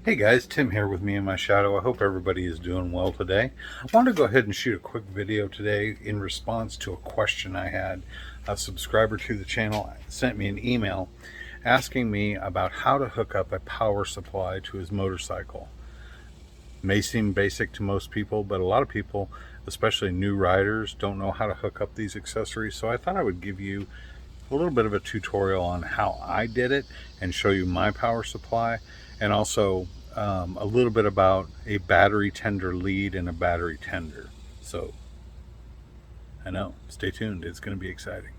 Hey guys, Tim here with Me and My Shadow. I hope everybody is doing well today. I wanted to go ahead and shoot a quick video today in response to a question I had. A subscriber to the channel sent me an email asking me about how to hook up a power supply to his motorcycle. May seem basic to most people, but a lot of people, especially new riders, don't know how to hook up these accessories. So I thought I would give you a little bit of a tutorial on how I did it and show you my power supply, and also a little bit about a battery tender lead and a battery tender. So I know, stay tuned, it's going to be exciting.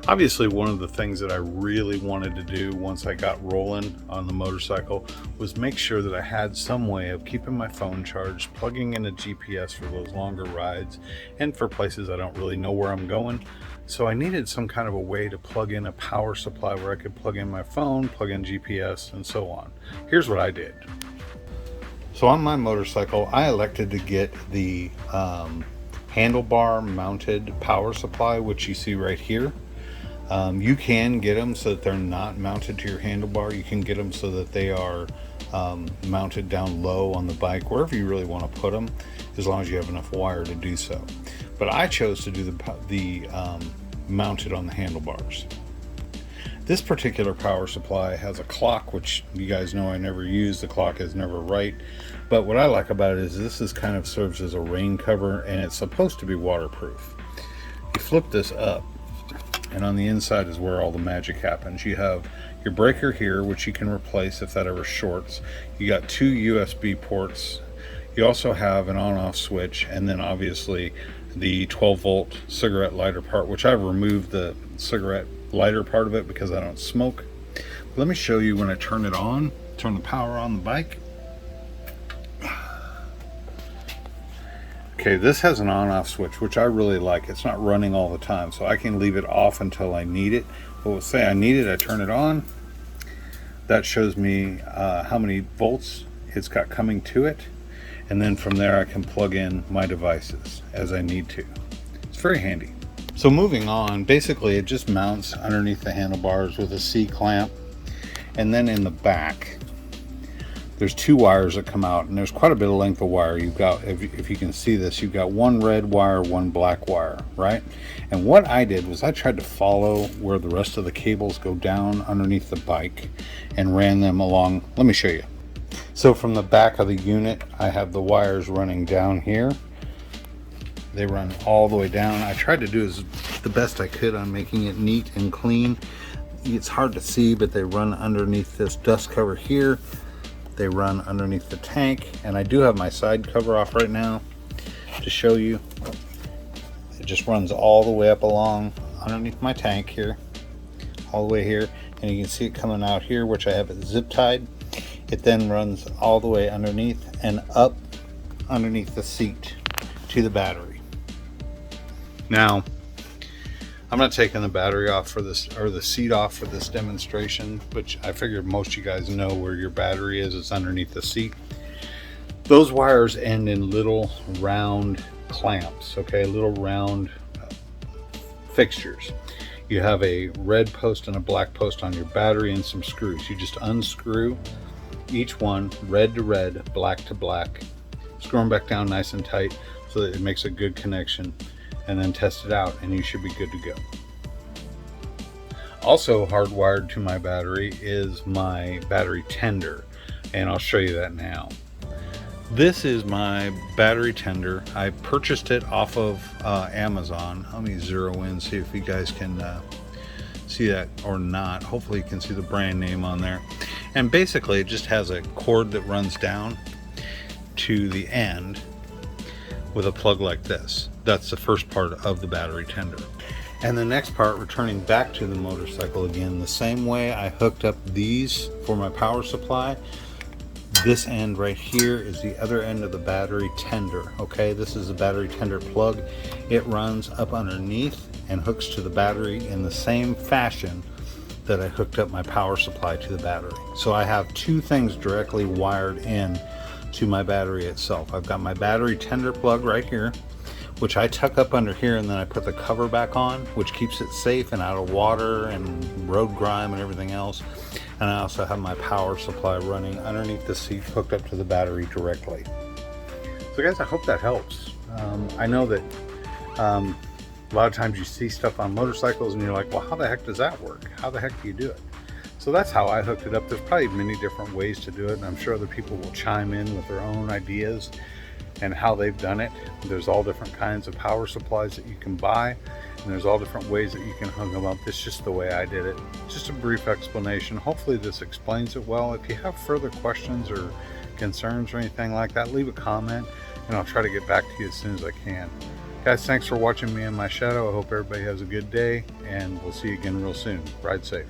Obviously, one of the things that I really wanted to do once I got rolling on the motorcycle was make sure that I had some way of keeping my phone charged, plugging in a GPS for those longer rides, and for places I don't really know where I'm going. So I needed some kind of a way to plug in a power supply where I could plug in my phone, plug in GPS, and so on. Here's what I did. So on my motorcycle, I elected to get the handlebar mounted power supply, which you see right here. You can get them so that they're not mounted to your handlebar. You can get them so that they are mounted down low on the bike, wherever you really want to put them, as long as you have enough wire to do so. But I chose to do the mounted on the handlebars. This particular power supply has a clock, which you guys know I never use. The clock is never right. But what I like about it is this is kind of serves as a rain cover, and it's supposed to be waterproof. You flip this up, and on the inside is where all the magic happens. You have your breaker here, which you can replace if that ever shorts. You got two USB ports. You also have an on-off switch, and then obviously the 12-volt cigarette lighter part, which I've removed the cigarette lighter part of it because I don't smoke. Let me show you when I turn it on, turn the power on the bike. Okay, this has an on-off switch, which I really like. It's not running all the time, so I can leave it off until I need it. But we'll say I need it, I turn it on. That shows me how many volts it's got coming to it. And then from there I can plug in my devices as I need to. It's very handy. So moving on, basically it just mounts underneath the handlebars with a C-clamp. And then in the back, there's two wires that come out, and there's quite a bit of length of wire. You've got, if you can see this, you've got one red wire, one black wire, right? And what I did was I tried to follow where the rest of the cables go down underneath the bike and ran them along. Let me show you. So from the back of the unit, I have the wires running down here. They run all the way down. I tried to do the best I could on making it neat and clean. It's hard to see, but they run underneath this dust cover here. They run underneath the tank, and I do have my side cover off right now to show you. It just runs all the way up along underneath my tank here, all the way here, and you can see it coming out here, which I have it zip tied. It then runs all the way underneath and up underneath the seat to the battery. Now, I'm not taking the battery off for this, or the seat off for this demonstration, which I figured most of you guys know where your battery is. It's underneath the seat. Those wires end in little round clamps, okay, little round fixtures. You have a red post and a black post on your battery and some screws. You just unscrew each one, red to red, black to black, screw them back down nice and tight so that it makes a good connection, and then test it out, and you should be good to go. Also hardwired to my battery is my battery tender, and I'll show you that now. This is my battery tender. I purchased it off of Amazon. Let me zero in, see if you guys can see that or not. Hopefully you can see the brand name on there. And basically it just has a cord that runs down to the end with a plug like this. That's the first part of the battery tender. And the next part, returning back to the motorcycle again, the same way I hooked up these for my power supply, This end right here is the other end of the battery tender. Okay, this is the battery tender plug. It runs up underneath and hooks to the battery in the same fashion that I hooked up my power supply to the battery. So I have two things directly wired in to my battery itself. I've got my battery tender plug right here, which I tuck up under here, and then I put the cover back on, which keeps it safe and out of water and road grime and everything else. And I also have my power supply running underneath the seat, hooked up to the battery directly. So guys, I hope that helps. I know that a lot of times you see stuff on motorcycles and you're like, well, how the heck does that work? How the heck do you do it? So that's how I hooked it up. There's probably many different ways to do it, and I'm sure other people will chime in with their own ideas and how they've done it. There's all different kinds of power supplies that you can buy, and there's all different ways that you can hook them up. This is just the way I did it. Just a brief explanation. Hopefully this explains it well. If you have further questions or concerns or anything like that, leave a comment and I'll try to get back to you as soon as I can. Guys, thanks for watching me in my shadow. I hope everybody has a good day, and we'll see you again real soon. Ride safe.